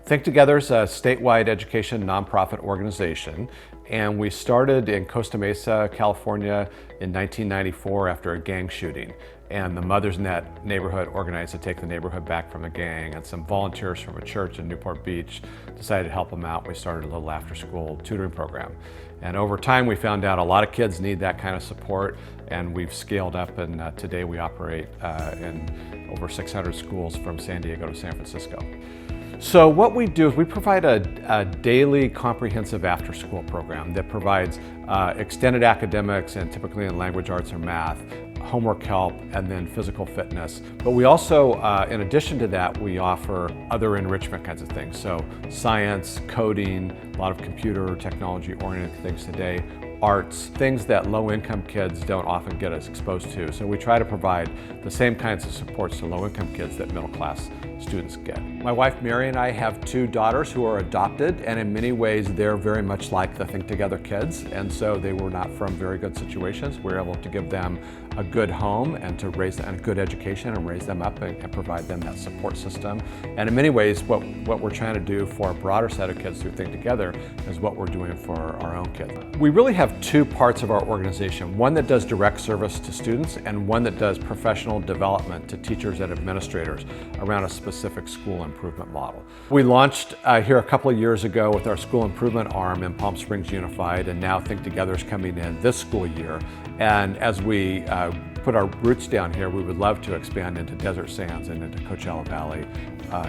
Think Together is a statewide education nonprofit organization, and we started in Costa Mesa, California in 1994 after a gang shooting. And the Mothers Net neighborhood organized to take the neighborhood back from a gang, and some volunteers from a church in Newport Beach decided to help them out. We started a little after-school tutoring program. And over time we found out a lot of kids need that kind of support, and we've scaled up, and today we operate in over 600 schools from San Diego to San Francisco. So what we do is we provide a daily comprehensive after-school program that provides extended academics, and typically in language arts or math, homework help, and then physical fitness. But we also, in addition to that, we offer other enrichment kinds of things. So science, coding, a lot of computer technology oriented things today, arts, things that low-income kids don't often get as exposed to. So we try to provide the same kinds of supports to low-income kids that middle-class students get. My wife Mary and I have two daughters who are adopted, and in many ways they're very much like the Think Together kids, and so they were not from very good situations. We were able to give them a good home and to raise them, a good education, and raise them up and provide them that support system. And in many ways what we're trying to do for a broader set of kids through Think Together is what we're doing for our own kids. We really have two parts of our organization, one that does direct service to students and one that does professional development to teachers and administrators around a specific school improvement model. We launched here a couple of years ago with our school improvement arm in Palm Springs Unified, and now Think Together is coming in this school year. And as we put our roots down here, we would love to expand into Desert Sands and into Coachella Valley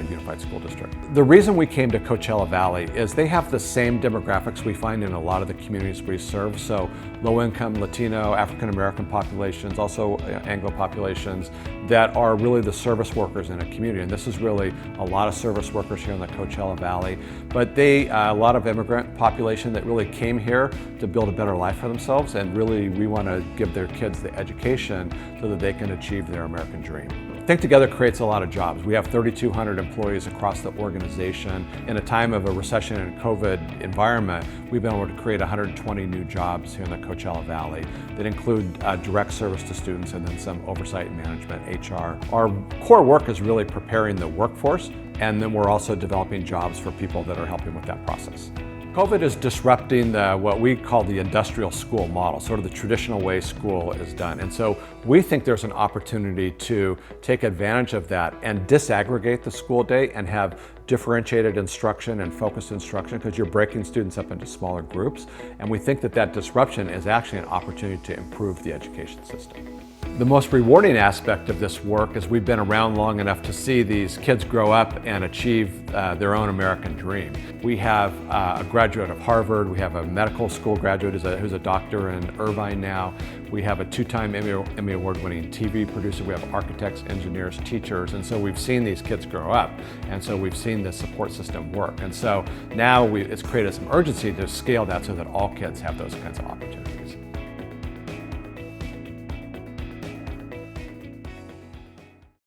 Unified School District. The reason we came to Coachella Valley is they have the same demographics we find in a lot of the communities we serve. So low-income Latino, African-American populations, also Anglo populations that are really the service workers in a community. And this is really a lot of service workers here in the Coachella Valley. But a lot of immigrant population that really came here to build a better life for themselves, and really we want to give their kids the education so that they can achieve their American dream. Think Together creates a lot of jobs. We have 3,200 employees across the organization. In a time of a recession and COVID environment, we've been able to create 120 new jobs here in the Coachella Valley that include direct service to students and then some oversight and management, HR. Our core work is really preparing the workforce, and then we're also developing jobs for people that are helping with that process. COVID is disrupting what we call the industrial school model, sort of the traditional way school is done. And so we think there's an opportunity to take advantage of that and disaggregate the school day and have differentiated instruction and focused instruction, because you're breaking students up into smaller groups. And we think that disruption is actually an opportunity to improve the education system. The most rewarding aspect of this work is we've been around long enough to see these kids grow up and achieve their own American dream. We have a graduate of Harvard, we have a medical school graduate who's a doctor in Irvine now, we have a two-time Emmy Award-winning TV producer, we have architects, engineers, teachers, and so we've seen these kids grow up, and so we've seen the support system work. And so now it's created some urgency to scale that so that all kids have those kinds of opportunities.